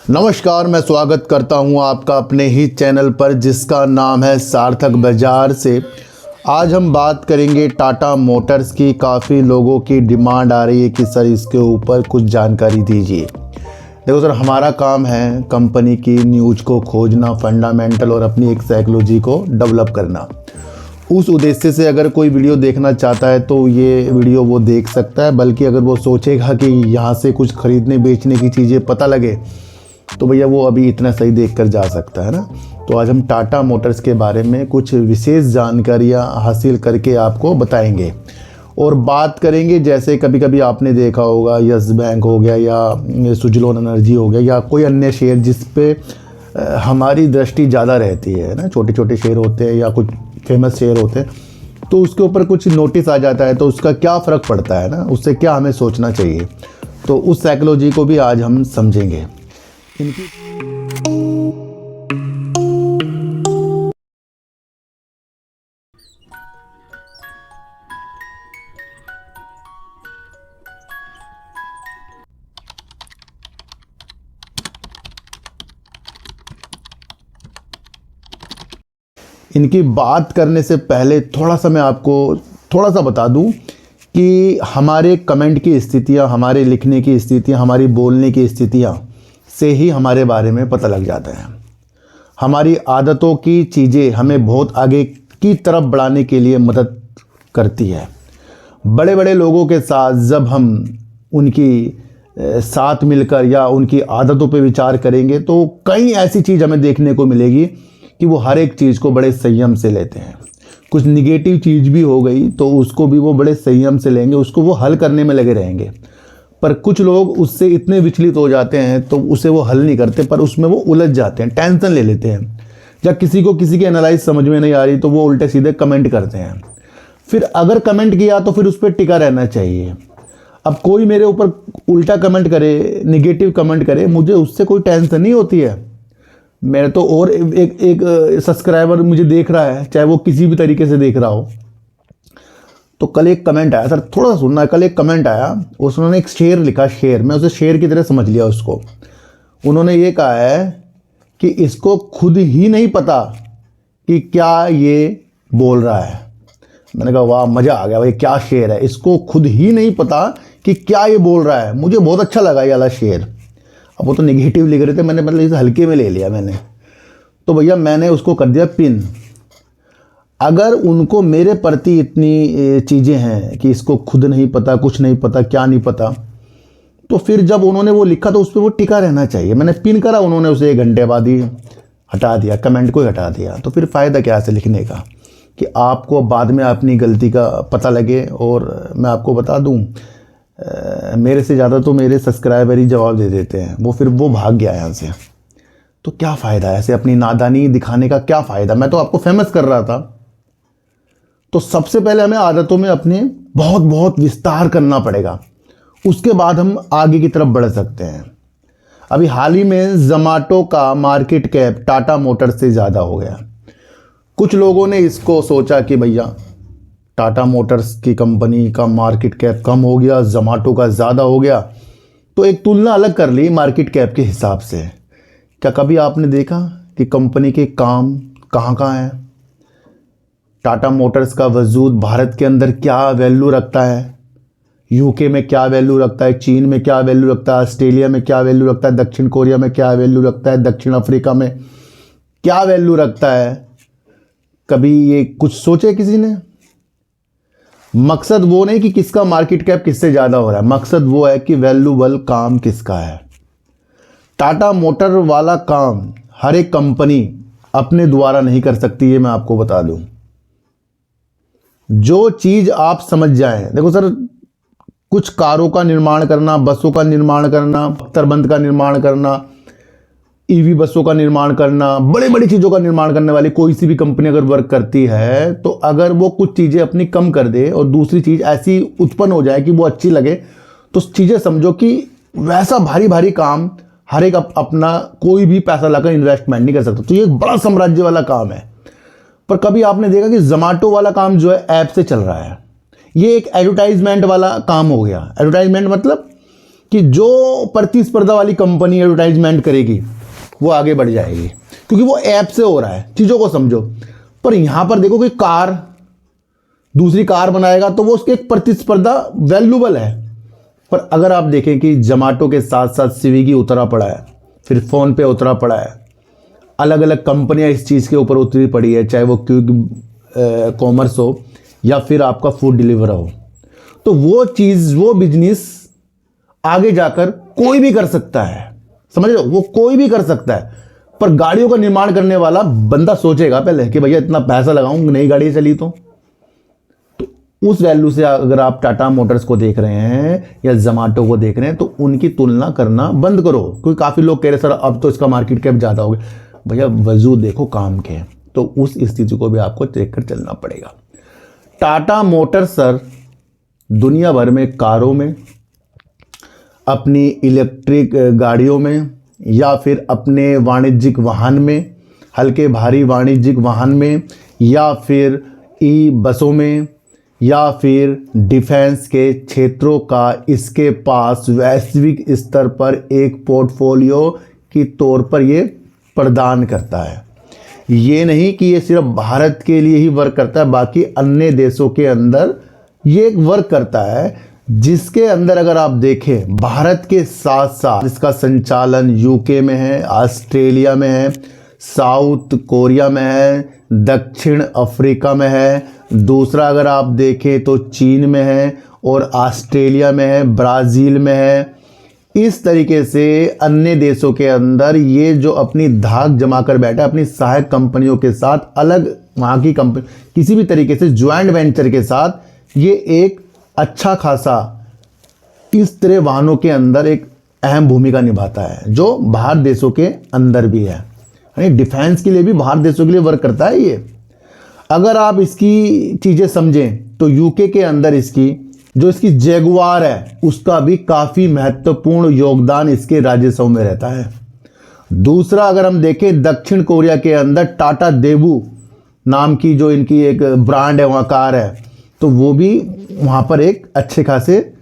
नमस्कार, मैं स्वागत करता हूं आपका अपने ही चैनल पर जिसका नाम है सार्थक बाजार से। आज हम बात करेंगे टाटा मोटर्स की। काफ़ी लोगों की डिमांड आ रही है कि सर इसके ऊपर कुछ जानकारी दीजिए। देखो सर, हमारा काम है कंपनी की न्यूज़ को खोजना, फंडामेंटल और अपनी एक साइकोलॉजी को डेवलप करना। उस उद्देश्य से अगर कोई वीडियो देखना चाहता है तो ये वीडियो वो देख सकता है, बल्कि अगर वो सोचेगा कि यहाँ से कुछ ख़रीदने बेचने की चीज़ें पता लगे तो भैया वो अभी इतना सही देख कर जा सकता है ना। तो आज हम टाटा मोटर्स के बारे में कुछ विशेष जानकारियाँ हासिल करके आपको बताएंगे और बात करेंगे। जैसे कभी कभी आपने देखा होगा यस बैंक हो गया या सुजलोन एनर्जी हो गया या कोई अन्य शेयर जिस पे हमारी दृष्टि ज़्यादा रहती है ना, छोटे छोटे शेयर होते हैं या कुछ फेमस शेयर होते हैं, तो उसके ऊपर कुछ नोटिस आ जाता है तो उसका क्या फ़र्क पड़ता है ना, उससे क्या हमें सोचना चाहिए। तो उस साइकोलॉजी को भी आज हम समझेंगे। इनकी बात करने से पहले थोड़ा सा मैं आपको थोड़ा सा बता दूं कि हमारे कमेंट की स्थितियां, हमारे लिखने की स्थितियां, हमारी बोलने की स्थितियां से ही हमारे बारे में पता लग जाता है। हमारी आदतों की चीज़ें हमें बहुत आगे की तरफ बढ़ाने के लिए मदद करती है। बड़े बड़े लोगों के साथ जब हम उनकी साथ मिलकर या उनकी आदतों पर विचार करेंगे तो कई ऐसी चीज़ हमें देखने को मिलेगी कि वो हर एक चीज़ को बड़े संयम से लेते हैं। कुछ निगेटिव चीज़ भी हो गई तो उसको भी वो बड़े संयम से लेंगे, उसको वो हल करने में लगे रहेंगे। पर कुछ लोग उससे इतने विचलित हो जाते हैं तो उसे वो हल नहीं करते, पर उसमें वो उलझ जाते हैं, टेंशन ले लेते हैं। जब किसी को किसी की एनालाइज समझ में नहीं आ रही तो वो उल्टे सीधे कमेंट करते हैं। फिर अगर कमेंट किया तो फिर उस पर टिका रहना चाहिए। अब कोई मेरे ऊपर उल्टा कमेंट करे, निगेटिव कमेंट करे, मुझे उससे कोई टेंशन नहीं होती है। मेरे तो और एक सब्सक्राइबर मुझे देख रहा है, चाहे वो किसी भी तरीके से देख रहा हो। तो कल एक कमेंट आया, सर थोड़ा सा सुनना। कल एक कमेंट आया, उसने एक शेर लिखा, शेर, मैं उसे शेर की तरह समझ लिया उसको। उन्होंने ये कहा है कि इसको खुद ही नहीं पता कि क्या ये बोल रहा है। मैंने कहा वाह, मज़ा आ गया भाई, क्या शेर है। इसको खुद ही नहीं पता कि क्या ये बोल रहा है। मुझे बहुत अच्छा लगा ये वाला शेर। अब वो तो नेगेटिव लिख रहे थे, मैंने मतलब इसे हल्के में ले लिया मैंने। तो भैया मैंने उसको कर दिया पिन। अगर उनको मेरे प्रति इतनी चीज़ें हैं कि इसको खुद नहीं पता, कुछ नहीं पता, क्या नहीं पता, तो फिर जब उन्होंने वो लिखा तो उस पर वो टिका रहना चाहिए। मैंने पिन करा, उन्होंने उसे 1 घंटे बाद ही हटा दिया, कमेंट को ही हटा दिया। तो फिर फ़ायदा क्या है लिखने का कि आपको बाद में अपनी गलती का पता लगे। और मैं आपको बता दूं, मेरे से ज़्यादा तो मेरे सब्सक्राइबर ही जवाब दे देते हैं। वो फिर वो भाग गया यहाँ से। तो क्या फ़ायदा है ऐसे अपनी नादानी दिखाने का, क्या फ़ायदा। मैं तो आपको फेमस कर रहा था। तो सबसे पहले हमें आदतों में अपने बहुत बहुत विस्तार करना पड़ेगा, उसके बाद हम आगे की तरफ बढ़ सकते हैं। अभी हाल ही में ज़ोमैटो का मार्केट कैप टाटा मोटर्स से ज़्यादा हो गया। कुछ लोगों ने इसको सोचा कि भैया टाटा मोटर्स की कंपनी का मार्केट कैप कम हो गया, ज़ोमैटो का ज़्यादा हो गया, तो एक तुलना अलग कर ली मार्केट कैप के हिसाब से। क्या कभी आपने देखा कि कंपनी के काम कहाँ कहाँ हैं? टाटा मोटर्स का वजूद भारत के अंदर क्या वैल्यू रखता है, यूके में क्या वैल्यू रखता है, चीन में क्या वैल्यू रखता है, ऑस्ट्रेलिया में क्या वैल्यू रखता है, दक्षिण कोरिया में क्या वैल्यू रखता है, दक्षिण अफ्रीका में क्या वैल्यू रखता है? कभी ये कुछ सोचे किसी ने? मकसद वो नहीं कि किसका मार्केट कैप किससे ज़्यादा हो रहा है, मकसद वो है कि वैल्यूबल काम किसका है। टाटा मोटर वाला काम हर एक कंपनी अपने द्वारा नहीं कर सकती, ये मैं आपको बता दूं। जो चीज़ आप समझ जाएं, देखो सर, कुछ कारों का निर्माण करना, बसों का निर्माण करना, अख्तरबंद का निर्माण करना, ईवी बसों का निर्माण करना, बड़ी बड़ी चीज़ों का निर्माण करने वाली कोई सी भी कंपनी अगर वर्क करती है तो अगर वो कुछ चीज़ें अपनी कम कर दे और दूसरी चीज़ ऐसी उत्पन्न हो जाए कि वो अच्छी लगे, तो चीज़ें समझो कि वैसा भारी भारी काम हर एक अपना कोई भी पैसा लगाकर इन्वेस्टमेंट नहीं कर सकता। तो ये एक बड़ा साम्राज्य वाला काम है। पर कभी आपने देखा कि ज़ोमैटो वाला काम जो है ऐप से चल रहा है, ये एक एडवर्टाइजमेंट वाला काम हो गया। एडवर्टाइजमेंट मतलब कि जो प्रतिस्पर्धा वाली कंपनी एडवर्टाइजमेंट करेगी वो आगे बढ़ जाएगी, क्योंकि वो ऐप से हो रहा है। चीज़ों को समझो। पर यहाँ पर देखो कि कार, दूसरी कार बनाएगा तो वो उसकी एक प्रतिस्पर्धा वैल्यूबल है। पर अगर आप देखें कि जोमेटो के साथ साथ स्विगी उतरा पड़ा है, फिर फ़ोन पे उतरा पड़ा है, अलग अलग कंपनियां इस चीज़ के ऊपर उतरी पड़ी है, चाहे वो क्विक कॉमर्स हो या फिर आपका फूड डिलीवर हो, तो वो चीज़, वो बिजनेस आगे जाकर कोई भी कर सकता है। समझ लो, वो कोई भी कर सकता है। पर गाड़ियों का निर्माण करने वाला बंदा सोचेगा पहले कि भैया इतना पैसा लगाऊं, नई गाड़ी चली तो उस वैल्यू से अगर आप टाटा मोटर्स को देख रहे हैं या जोमेटो को देख रहे हैं तो उनकी तुलना करना बंद करो। क्योंकि काफ़ी लोग कह रहे सर अब तो इसका मार्केट कैप ज़्यादा हो गया। भैया वजूद देखो काम के, तो उस स्थिति को भी आपको देख कर चलना पड़ेगा। टाटा मोटर्स सर दुनिया भर में कारों में, अपनी इलेक्ट्रिक गाड़ियों में या फिर अपने वाणिज्यिक वाहन में, हल्के भारी वाणिज्यिक वाहन में या फिर ई बसों में या फिर डिफेंस के क्षेत्रों का इसके पास वैश्विक स्तर पर एक पोर्टफोलियो की तौर पर ये प्रदान करता है। ये नहीं कि ये सिर्फ भारत के लिए ही वर्क करता है, बाकी अन्य देशों के अंदर ये एक वर्क करता है, जिसके अंदर अगर आप देखें भारत के साथ साथ इसका संचालन यूके में है, ऑस्ट्रेलिया में है, साउथ कोरिया में है, दक्षिण अफ्रीका में है, दूसरा अगर आप देखें तो चीन में है और ऑस्ट्रेलिया में है, ब्राज़ील में है। इस तरीके से अन्य देशों के अंदर ये जो अपनी धाक जमा कर बैठा है अपनी सहायक कंपनियों के साथ, अलग वहाँ की कंपनी किसी भी तरीके से ज्वाइंट वेंचर के साथ ये एक अच्छा खासा इस तरह वाहनों के अंदर एक अहम भूमिका निभाता है, जो बाहर देशों के अंदर भी है। यानी डिफेंस के लिए भी बाहर देशों के लिए वर्क करता है ये। अगर आप इसकी चीज़ें समझें तो यूके के अंदर इसकी जो इसकी जैगुआर है उसका भी काफ़ी महत्वपूर्ण योगदान इसके राजस्व में रहता है। दूसरा अगर हम देखें दक्षिण कोरिया के अंदर टाटा देवू नाम की जो इनकी एक ब्रांड है, वहाँ कार है, तो वो भी वहाँ पर एक अच्छे खासे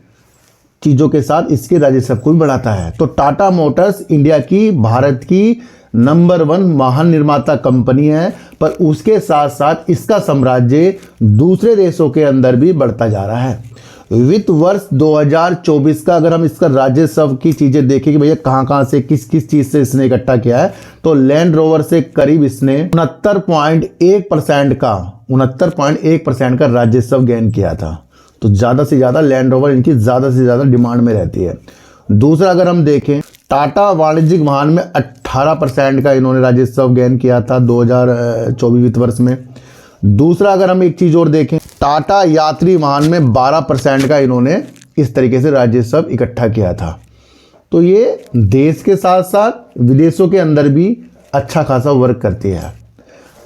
चीज़ों के साथ इसके राजस्व को भी बढ़ाता है। तो टाटा मोटर्स इंडिया की, भारत की नंबर 1 वाहन निर्माता कंपनी है, पर उसके साथ साथ इसका साम्राज्य दूसरे देशों के अंदर भी बढ़ता जा रहा है। वित्त वर्ष 2024 का अगर हम इसका राजस्व की चीज़ें देखें कि भैया कहाँ कहाँ से किस किस चीज़ से इसने इकट्ठा किया है, तो लैंड रोवर से करीब इसने 69.1% का राजस्व गेन किया था। तो ज़्यादा से ज़्यादा लैंड रोवर इनकी ज़्यादा से ज़्यादा डिमांड में रहती है। दूसरा अगर हम देखें टाटा वाणिज्यिक वाहन में 18% का इन्होंने राजस्व गेन किया था 2024 वित्त वर्ष में। दूसरा अगर हम एक चीज़ और देखें टाटा यात्री वाहन में 12% का इन्होंने इस तरीके से राजस्व इकट्ठा किया था। तो ये देश के साथ साथ विदेशों के अंदर भी अच्छा खासा वर्क करती है।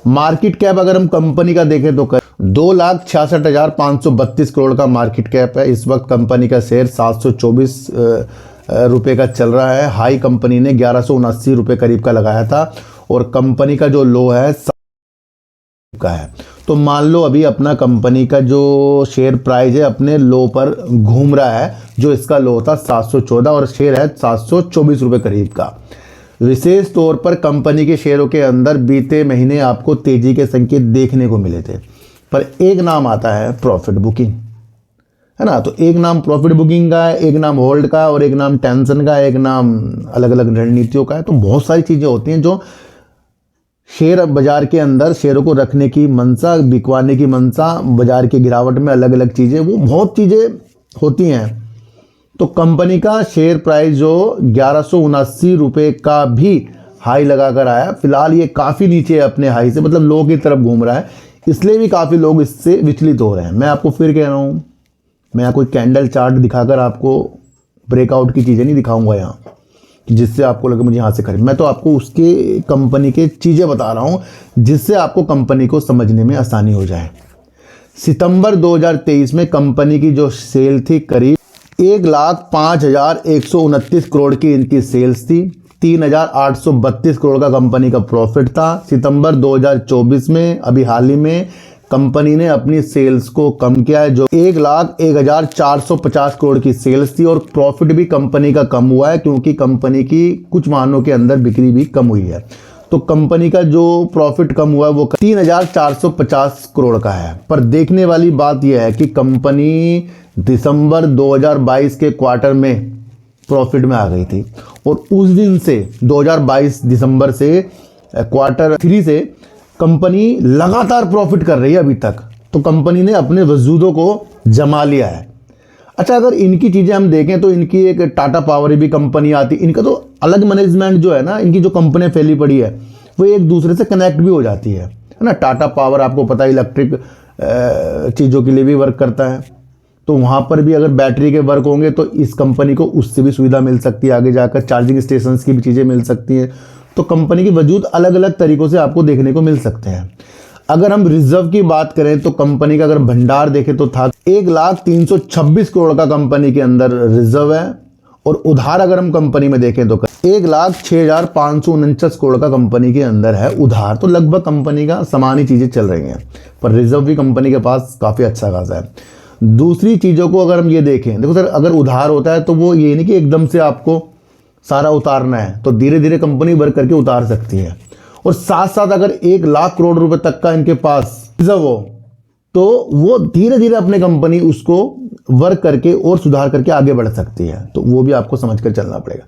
मार्केट कैप अगर हम कंपनी का देखें तो 2,66,532 करोड़ का मार्केट कैप है। इस वक्त कंपनी का शेयर 724 रुपये का चल रहा है। हाई कंपनी ने 1179 रुपये करीब का लगाया था और कंपनी का जो लो है का है। तो मान लो अभी अपना कंपनी का जो शेयर प्राइस है अपने लो पर घूम रहा है, जो इसका लो था 714 और शेयर है 724 रुपये करीब का। विशेष तौर पर कंपनी के शेयरों के अंदर बीते महीने आपको तेजी के संकेत देखने को मिले थे, पर एक नाम आता है प्रॉफिट बुकिंग, है ना। तो एक नाम प्रॉफिट बुकिंग का है, एक नाम होल्ड का है और एक नाम टेंशन का है, एक नाम अलग अलग रणनीतियों का है। तो बहुत सारी चीज़ें होती हैं जो शेयर बाजार के अंदर शेयरों को रखने की मंशा, बिकवाने की मंशा, बाजार की गिरावट में अलग अलग चीज़ें, वो बहुत चीज़ें होती हैं। तो कंपनी का शेयर प्राइस जो 1179 रुपये का भी हाई लगा कर आया, फिलहाल ये काफ़ी नीचे है अपने हाई से, मतलब लो की तरफ घूम रहा है, इसलिए भी काफ़ी लोग इससे विचलित हो रहे हैं। मैं आपको फिर कह रहा हूँ, मैं कोई कैंडल चार्ट दिखाकर आपको ब्रेकआउट की चीज़ें नहीं दिखाऊंगा यहाँ जिससे आपको लगे मुझे यहाँ से खरीद। मैं तो आपको उसके कंपनी के चीज़ें बता रहा हूँ जिससे आपको कंपनी को समझने में आसानी हो जाए। सितंबर 2023 में कंपनी की जो सेल थी करीब 1,05,129 करोड़ की इनकी सेल्स थी। 3,832 करोड़ का कंपनी का प्रॉफिट था। सितंबर 2024 में अभी हाल ही में कंपनी ने अपनी सेल्स को कम किया है, जो 1,01,450 करोड़ की सेल्स थी, और प्रॉफिट भी कंपनी का कम हुआ है क्योंकि कंपनी की कुछ वाहनों के अंदर बिक्री भी कम हुई है। तो कंपनी का जो प्रॉफिट कम हुआ है वो 3,450 करोड़ का है। पर देखने वाली बात यह है कि कंपनी दिसंबर 2022 के क्वार्टर में प्रॉफिट में आ गई थी, और उस दिन से 2022 दिसंबर से क्वार्टर 3 से कंपनी लगातार प्रॉफिट कर रही है अभी तक। तो कंपनी ने अपने वजूदों को जमा लिया है। अच्छा, अगर इनकी चीज़ें हम देखें तो इनकी एक टाटा पावर भी कंपनी आती, इनका तो अलग मैनेजमेंट जो है ना, इनकी जो कंपनियां फैली पड़ी है वो एक दूसरे से कनेक्ट भी हो जाती है ना। टाटा पावर आपको पता है इलेक्ट्रिक चीज़ों के लिए भी वर्क करता है, तो वहाँ पर भी अगर बैटरी के वर्क होंगे तो इस कंपनी को उससे भी सुविधा मिल सकती है, आगे जाकर चार्जिंग स्टेशंस की भी चीज़ें मिल सकती हैं। तो कंपनी के वजूद अलग अलग तरीक़ों से आपको देखने को मिल सकते हैं। अगर हम रिजर्व की बात करें तो कंपनी का अगर भंडार देखें तो था 1,326 करोड़ का कंपनी के अंदर रिजर्व है, और उधार अगर हम कंपनी में देखें तो 1,06,549 करोड़ का कंपनी के अंदर है उधार। तो लगभग कंपनी का समान ही चीज़ें चल रही हैं, पर रिजर्व भी कंपनी के पास काफ़ी अच्छा खासा है। दूसरी चीज़ों को अगर हम ये देखें, देखो सर, अगर उधार होता है तो वो ये नहीं कि एकदम से आपको सारा उतारना है, तो धीरे धीरे कंपनी वर्क करके उतार सकती है। और साथ साथ अगर 1,00,000 करोड़ रुपए तक का इनके पास रिजर्व हो तो वो धीरे धीरे अपने कंपनी उसको वर्क करके और सुधार करके आगे बढ़ सकती है। तो वो भी आपको समझ कर चलना पड़ेगा।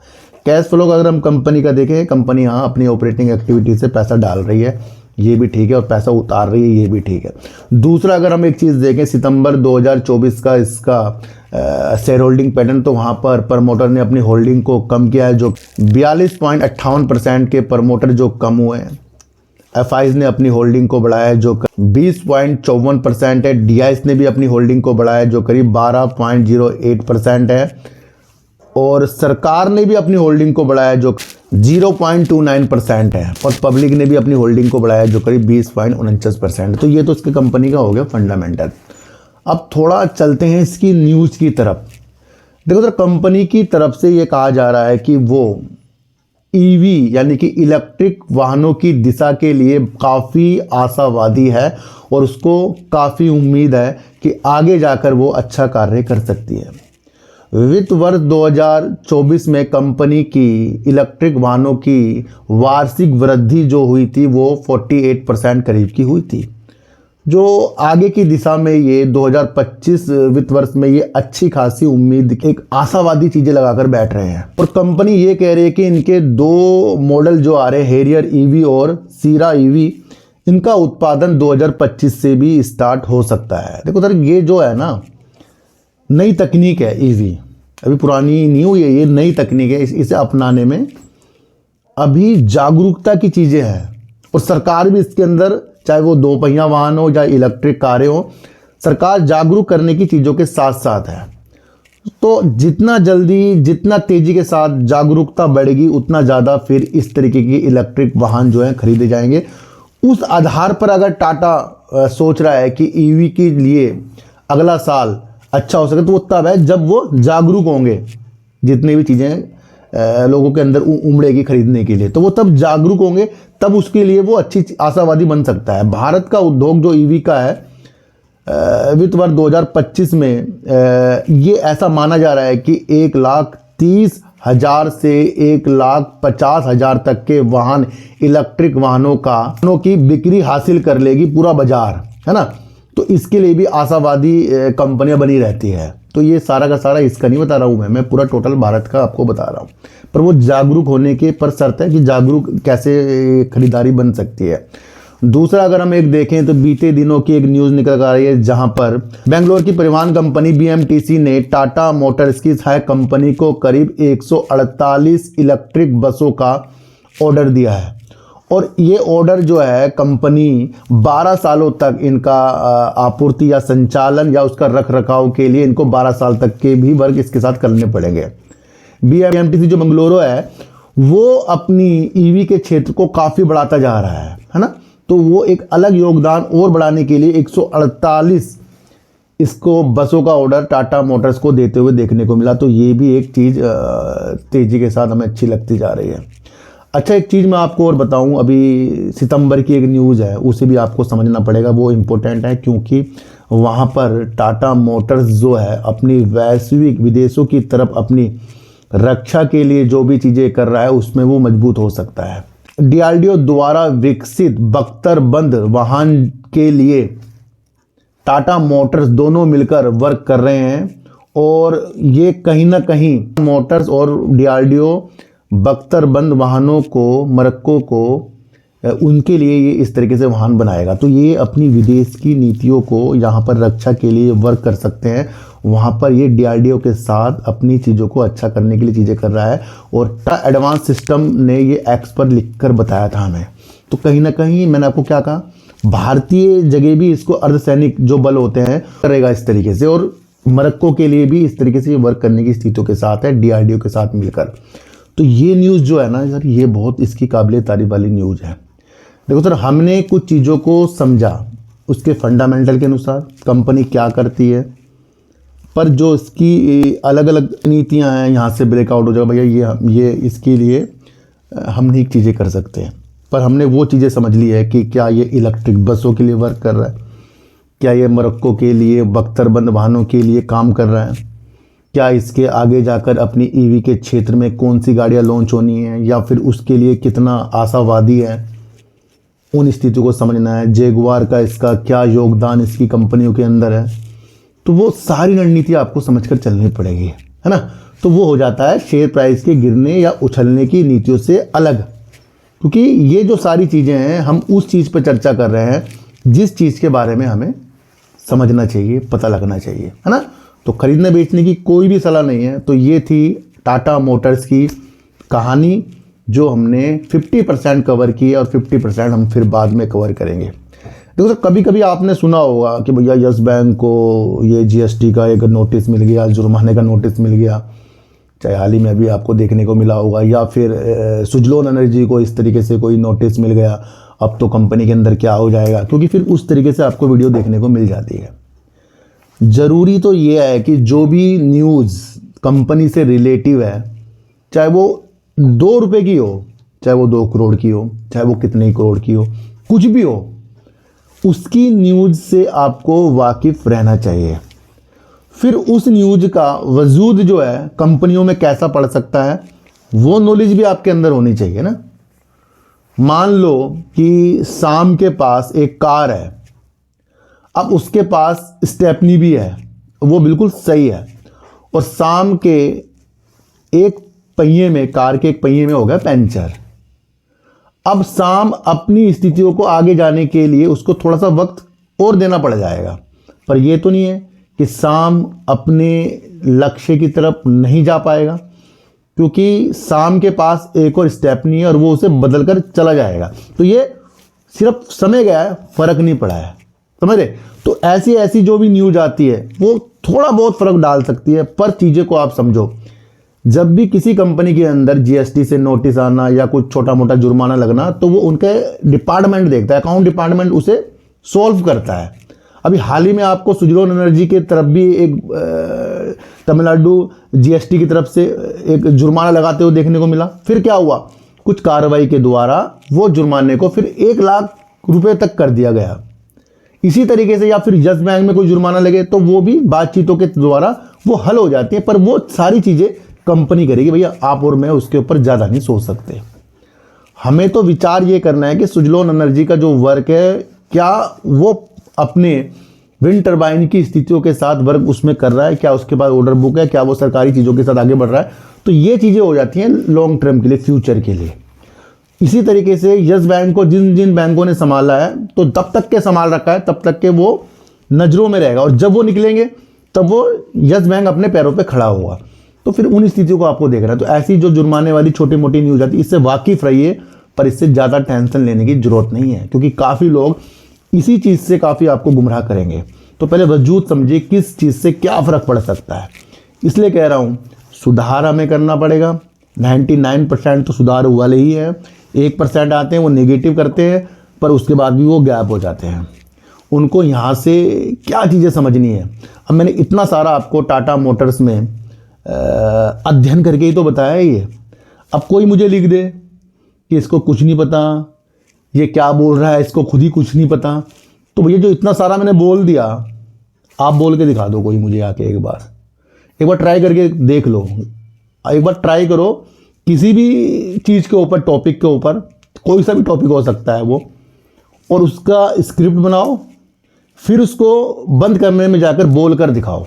कैश फ्लो अगर हम कंपनी का देखें, कंपनी हाँ अपनी ऑपरेटिंग एक्टिविटी से पैसा डाल रही है, ये भी ठीक है, और पैसा उतार रही है, ये भी ठीक है। दूसरा, अगर हम एक चीज़ देखें सितंबर 2024 का इसका शेयर होल्डिंग पैटर्न, तो वहाँ पर प्रमोटर ने अपनी होल्डिंग को कम किया है, जो 42.58% के प्रमोटर जो कम हुए हैं। एफआईज ने अपनी होल्डिंग को बढ़ाया है जो 20.54% है। डीआईएस ने भी अपनी होल्डिंग को बढ़ाया है जो करीब 12.08% है, और सरकार ने भी अपनी होल्डिंग को बढ़ाया जो 0.29% है, और पब्लिक ने भी अपनी होल्डिंग को बढ़ाया जो करीब 20.49%। तो ये तो इसके कंपनी का हो गया फंडामेंटल। अब थोड़ा चलते हैं इसकी न्यूज़ की तरफ। देखो सर, कंपनी की तरफ से ये कहा जा रहा है कि वो ईवी यानी कि इलेक्ट्रिक वाहनों की दिशा के लिए काफ़ी आशावादी है, और उसको काफ़ी उम्मीद है कि आगे जाकर वो अच्छा कार्य कर सकती है। वित्त वर्ष 2024 में कंपनी की इलेक्ट्रिक वाहनों की वार्षिक वृद्धि जो हुई थी वो 48% करीब की हुई थी, जो आगे की दिशा में ये 2025 वित्त वर्ष में ये अच्छी खासी उम्मीद, एक आशावादी चीज़ें लगाकर बैठ रहे हैं। और कंपनी ये कह रही है कि इनके 2 मॉडल जो आ रहे हैं, हैरियर ईवी और सीरा ईवी, इनका उत्पादन 2025 से भी स्टार्ट हो सकता है। देखो सर, ये जो है ना नई तकनीक है ईवी, अभी पुरानी नहीं हुई है, ये नई तकनीक है। इसे अपनाने में अभी जागरूकता की चीज़ें हैं, और सरकार भी इसके अंदर, चाहे वो 2 पहिया वाहन हो, चाहे इलेक्ट्रिक कारें हो, सरकार जागरूक करने की चीज़ों के साथ साथ है। तो जितना जल्दी, जितना तेज़ी के साथ जागरूकता बढ़ेगी, उतना ज़्यादा फिर इस तरीके की इलेक्ट्रिक वाहन जो हैं खरीदे जाएंगे। उस आधार पर अगर टाटा सोच रहा है कि ईवी के लिए अगला साल अच्छा हो सके, तो वो तब है जब वो जागरूक होंगे, जितनी भी चीज़ें लोगों के अंदर उमड़ेगी खरीदने के लिए, तो वो तब जागरूक होंगे, तब उसके लिए वो अच्छी आशावादी बन सकता है। भारत का उद्योग जो ईवी का है, वित्त वर्ष 2025 में ये ऐसा माना जा रहा है कि 1,30,000 से 1,50,000 तक के वाहन, इलेक्ट्रिक वाहनों की बिक्री हासिल कर लेगी पूरा बाजार, है ना। तो इसके लिए भी आशावादी कंपनियां बनी रहती है। तो ये सारा का सारा इसका नहीं बता रहा हूँ मैं पूरा टोटल भारत का आपको बता रहा हूँ, पर वो जागरूक होने के पर शर्त है कि जागरूक कैसे खरीदारी बन सकती है। दूसरा, अगर हम एक देखें तो बीते दिनों की एक न्यूज़ निकल आ रही है, जहां पर बेंगलोर की परिवहन कंपनी बीएमटीसी ने टाटा मोटर्स की सहायक कंपनी को करीब 148 इलेक्ट्रिक बसों का ऑर्डर दिया है, और ये ऑर्डर जो है कंपनी 12 सालों तक इनका आपूर्ति या संचालन या उसका रख रखाव के लिए इनको 12 साल तक के भी वर्क इसके साथ करने पड़ेंगे। बीएमटीसी जो बेंगलुरु है वो अपनी ईवी के क्षेत्र को काफ़ी बढ़ाता जा रहा है ना। तो वो एक अलग योगदान और बढ़ाने के लिए 148 इसको बसों का ऑर्डर टाटा मोटर्स को देते हुए देखने को मिला। तो ये भी एक चीज़ तेज़ी के साथ हमें अच्छी लगती जा रही है। अच्छा, एक चीज़ मैं आपको और बताऊं, अभी सितंबर की एक न्यूज़ है, उसे भी आपको समझना पड़ेगा, वो इम्पोर्टेंट है क्योंकि वहाँ पर टाटा मोटर्स जो है अपनी वैश्विक विदेशों की तरफ अपनी रक्षा के लिए जो भी चीज़ें कर रहा है उसमें वो मजबूत हो सकता है। डीआरडीओ द्वारा विकसित बख्तरबंद वाहन के लिए टाटा मोटर्स दोनों मिलकर वर्क कर रहे हैं और ये कहीं ना कहीं मोटर्स और डीआरडीओ बख्तरबंद वाहनों को, मोरक्को को, उनके लिए ये इस तरीके से वाहन बनाएगा। तो ये अपनी विदेश की नीतियों को यहाँ पर रक्षा के लिए वर्क कर सकते हैं। वहाँ पर ये डीआरडीओ के साथ अपनी चीज़ों को अच्छा करने के लिए चीज़ें कर रहा है और एडवांस सिस्टम ने ये एक्स पर लिख कर बताया था हमें। तो कहीं ना कहीं मैंने आपको क्या कहा, भारतीय जगह भी इसको अर्धसैनिक जो बल होते हैं करेगा इस तरीके से, और मोरक्को के लिए भी इस तरीके से वर्क करने की स्थितियों के साथ है डीआरडीओ के साथ मिलकर। तो ये न्यूज़ जो है ना सर, ये बहुत इसकी काबिल तारीफ वाली न्यूज़ है। देखो सर, हमने कुछ चीज़ों को समझा उसके फंडामेंटल के अनुसार, कंपनी क्या करती है, पर जो इसकी अलग अलग नीतियां हैं, यहाँ से ब्रेकआउट हो जाएगा भैया, ये इसके लिए हम नहीं चीज़ें कर सकते हैं। पर हमने वो चीज़ें समझ ली है कि क्या ये इलेक्ट्रिक बसों के लिए वर्क कर रहा है, क्या ये मोरक्को के लिए बख्तरबंद वाहनों के लिए काम कर रहा है, क्या इसके आगे जाकर अपनी ईवी के क्षेत्र में कौन सी गाड़ियाँ लॉन्च होनी है, या फिर उसके लिए कितना आशावादी है, उन स्थितियों को समझना है। जैगुआर का इसका क्या योगदान इसकी कंपनियों के अंदर है, तो वो सारी रणनीति आपको समझकर चलनी पड़ेगी, है ना। तो वो हो जाता है शेयर प्राइस के गिरने या उछलने की नीतियों से अलग, क्योंकि ये जो सारी चीज़ें हैं हम उस चीज़ पर चर्चा कर रहे हैं जिस चीज़ के बारे में हमें समझना चाहिए, पता लगना चाहिए, है ना। तो खरीदने बेचने की कोई भी सलाह नहीं है। तो ये थी टाटा मोटर्स की कहानी जो हमने 50% कवर की है और 50% हम फिर बाद में कवर करेंगे। देखो सर, कभी कभी आपने सुना होगा कि भैया यस बैंक को ये जीएसटी का एक नोटिस मिल गया, जुर्माने का नोटिस मिल गया, चाहे हाल ही में अभी आपको देखने को मिला होगा, या फिर सुजलोन एनर्जी को इस तरीके से कोई नोटिस मिल गया, अब तो कंपनी के अंदर क्या हो जाएगा, क्योंकि फिर उस तरीके से आपको वीडियो देखने को मिल जाती है। ज़रूरी तो ये है कि जो भी न्यूज़ कंपनी से रिलेटिव है, चाहे वो 2 रुपये की हो, चाहे वो 2 करोड़ की हो, चाहे वो कितने करोड़ की हो, कुछ भी हो, उसकी न्यूज़ से आपको वाकिफ़ रहना चाहिए। फिर उस न्यूज़ का वजूद जो है कंपनियों में कैसा पड़ सकता है, वो नॉलेज भी आपके अंदर होनी चाहिए ना। मान लो कि शाम के पास एक कार है, अब उसके पास स्टेपनी भी है, वो बिल्कुल सही है, और शाम के एक पहिए में, कार के एक पहिए में हो गया पंचर। अब शाम अपनी स्थितियों को आगे जाने के लिए उसको थोड़ा सा वक्त और देना पड़ जाएगा, पर ये तो नहीं है कि शाम अपने लक्ष्य की तरफ नहीं जा पाएगा, क्योंकि शाम के पास एक और स्टेपनी है और वो उसे बदल कर चला जाएगा। तो ये सिर्फ समय गया है, फ़र्क नहीं पड़ा है, समझ रहे। तो ऐसी ऐसी जो भी न्यूज़ आती है वो थोड़ा बहुत फ़र्क डाल सकती है, पर चीज़ें को आप समझो। जब भी किसी कंपनी के अंदर जीएसटी से नोटिस आना या कुछ छोटा मोटा जुर्माना लगना, तो वो उनके डिपार्टमेंट देखता है, अकाउंट डिपार्टमेंट उसे सॉल्व करता है। अभी हाल ही में आपको सुजलोन एनर्जी की तरफ भी एक तमिलनाडु जीएसटी की तरफ से एक जुर्माना लगाते हुए देखने को मिला। फिर क्या हुआ, कुछ कार्रवाई के द्वारा वो जुर्माने को फिर 1 लाख रुपए तक कर दिया गया। इसी तरीके से या फिर यस बैंक में कोई जुर्माना लगे तो वो भी बातचीतों के द्वारा वो हल हो जाती है, पर वो सारी चीज़ें कंपनी करेगी भैया, आप और मैं उसके ऊपर ज़्यादा नहीं सोच सकते। हमें तो विचार ये करना है कि सुजलोन एनर्जी का जो वर्क है, क्या वो अपने विंड टर्बाइन की स्थितियों के साथ वर्क उसमें कर रहा है, क्या उसके पास ऑर्डर बुक है, क्या वो सरकारी चीज़ों के साथ आगे बढ़ रहा है। तो ये चीज़ें हो जाती हैं लॉन्ग टर्म के लिए, फ्यूचर के लिए। इसी तरीके से यस बैंक को जिन जिन बैंकों ने संभाला है, तो तब तक के संभाल रखा है, तब तक के वो नज़रों में रहेगा, और जब वो निकलेंगे तब वो यस बैंक अपने पैरों पे खड़ा होगा। तो फिर उन स्थितियों को आपको देखना है। तो ऐसी जो जुर्माने वाली छोटी मोटी न्यूज़ आती है, इससे वाकिफ़ रहिए, पर इससे ज़्यादा टेंशन लेने की ज़रूरत नहीं है, क्योंकि काफ़ी लोग इसी चीज़ से काफ़ी आपको गुमराह करेंगे। तो पहले वजूद समझिए किस चीज़ से क्या फ़र्क पड़ सकता है। इसलिए कह रहा हूँ, सुधार हमें करना पड़ेगा। 99% तो सुधार वाले ही है, 1% आते हैं वो नेगेटिव करते हैं, पर उसके बाद भी वो गैप हो जाते हैं। उनको यहाँ से क्या चीज़ें समझनी है। अब मैंने इतना सारा आपको टाटा मोटर्स में अध्ययन करके ही तो बताया है ये। अब कोई मुझे लिख दे कि इसको कुछ नहीं पता, ये क्या बोल रहा है, इसको खुद ही कुछ नहीं पता। तो भैया जो इतना सारा मैंने बोल दिया, आप बोल के दिखा दो कोई मुझे आके एक बार ट्राई करके देख लो। एक बार ट्राई करो किसी भी चीज़ के ऊपर, टॉपिक के ऊपर, कोई सा भी टॉपिक हो सकता है वो, और उसका स्क्रिप्ट बनाओ, फिर उसको बंद कमरे में जाकर बोल कर दिखाओ।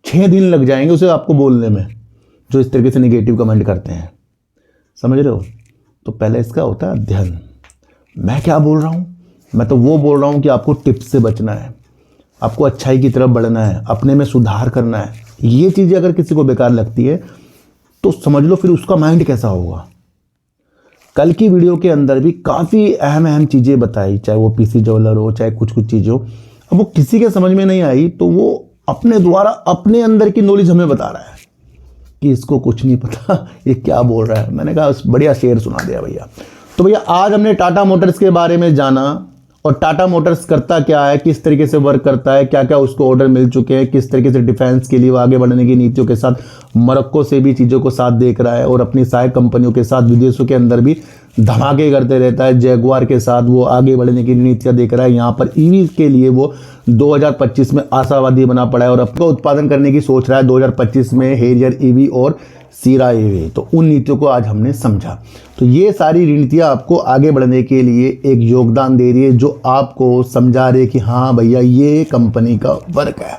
6 दिन लग जाएंगे उसे आपको बोलने में, जो इस तरीके से नेगेटिव कमेंट करते हैं। समझ रहे हो? तो पहले इसका होता है अध्ययन। मैं क्या बोल रहा हूँ? मैं तो वो बोल रहा हूँ कि आपको टिप्स से बचना है, आपको अच्छाई की तरफ बढ़ना है, अपने में सुधार करना है। ये चीज़ें अगर किसी को बेकार लगती है तो समझ लो फिर उसका माइंड कैसा होगा। कल की वीडियो के अंदर भी काफ़ी अहम चीज़ें बताई, चाहे वो पीसी ज्वेलर हो, चाहे कुछ चीज़ें हो। अब वो किसी के समझ में नहीं आई तो वो अपने द्वारा अपने अंदर की नॉलेज हमें बता रहा है कि इसको कुछ नहीं पता, ये क्या बोल रहा है। मैंने कहा बढ़िया शेर सुना दिया भैया। तो भैया आज हमने टाटा मोटर्स के बारे में जाना, और टाटा मोटर्स करता क्या है, किस तरीके से वर्क करता है, क्या क्या उसको ऑर्डर मिल चुके हैं, किस तरीके से डिफेंस के लिए वो आगे बढ़ने की नीतियों के साथ मोरक्को से भी चीज़ों को साथ देख रहा है, और अपनी सहायक कंपनियों के साथ विदेशों के अंदर भी धमाके करते रहता है। जैगुआर के साथ वो आगे बढ़ने की नीतियाँ देख रहा है। यहाँ पर ईवी के लिए वो 2025 में आशावादी बना पड़ा है और अपना उत्पादन करने की सोच रहा है 2025 में हेरियर ईवी और सीरा ईवी। तो उन नीतियों को आज हमने समझा। तो ये सारी नीतियाँ आपको आगे बढ़ने के लिए एक योगदान दे रही है, जो आपको समझा रही है कि हाँ भैया ये कंपनी का वर्क है।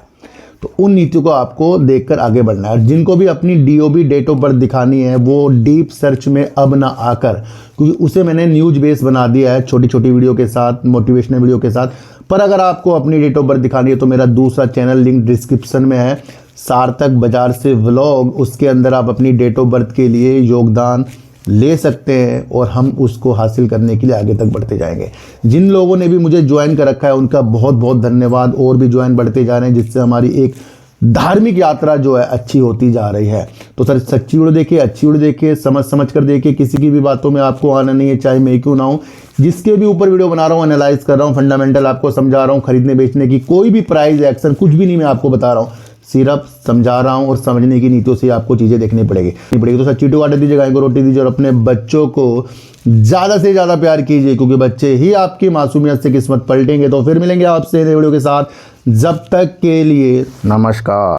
तो उन नीतियों को आपको देखकर आगे बढ़ना है। जिनको भी अपनी डीओबी, डेट ऑफ बर्थ दिखानी है, वो डीप सर्च में अब ना आकर, क्योंकि उसे मैंने न्यूज बेस बना दिया है छोटी छोटी वीडियो के साथ, मोटिवेशनल वीडियो के साथ। पर अगर आपको अपनी डेट ऑफ बर्थ दिखानी है तो मेरा दूसरा चैनल लिंक डिस्क्रिप्शन में है, सार्थक बाजार से व्लॉग। उसके अंदर आप अपनी डेट ऑफ बर्थ के लिए योगदान ले सकते हैं और हम उसको हासिल करने के लिए आगे तक बढ़ते जाएंगे। जिन लोगों ने भी मुझे ज्वाइन कर रखा है उनका बहुत बहुत धन्यवाद। और भी ज्वाइन बढ़ते जा रहे हैं, जिससे हमारी एक धार्मिक यात्रा जो है अच्छी होती जा रही है। तो सर सच्ची वीडियो देखिए, अच्छी वीडियो देखिए, समझ कर देखिए। किसी की भी बातों में आपको आना नहीं है, चाहे मैं क्यों ना हूँ। जिसके भी ऊपर वीडियो बना रहा हूँ, एनालाइज कर रहा हूँ, फंडामेंटल आपको समझा रहा हूँ। खरीदने बेचने की कोई भी प्राइस एक्शन कुछ भी नहीं मैं आपको बता रहा हूँ, सिर्फ समझा रहा हूँ। और समझने की नीतियों से आपको चीज़ें देखनी पड़ेगी। तो सच्ची टू आटे दीजिए, गाय को रोटी दीजिए, और अपने बच्चों को ज़्यादा से ज़्यादा प्यार कीजिए, क्योंकि बच्चे ही आपकी मासूमियत से किस्मत पलटेंगे। तो फिर मिलेंगे आपसे नए वीडियो के साथ। जब तक के लिए नमस्कार।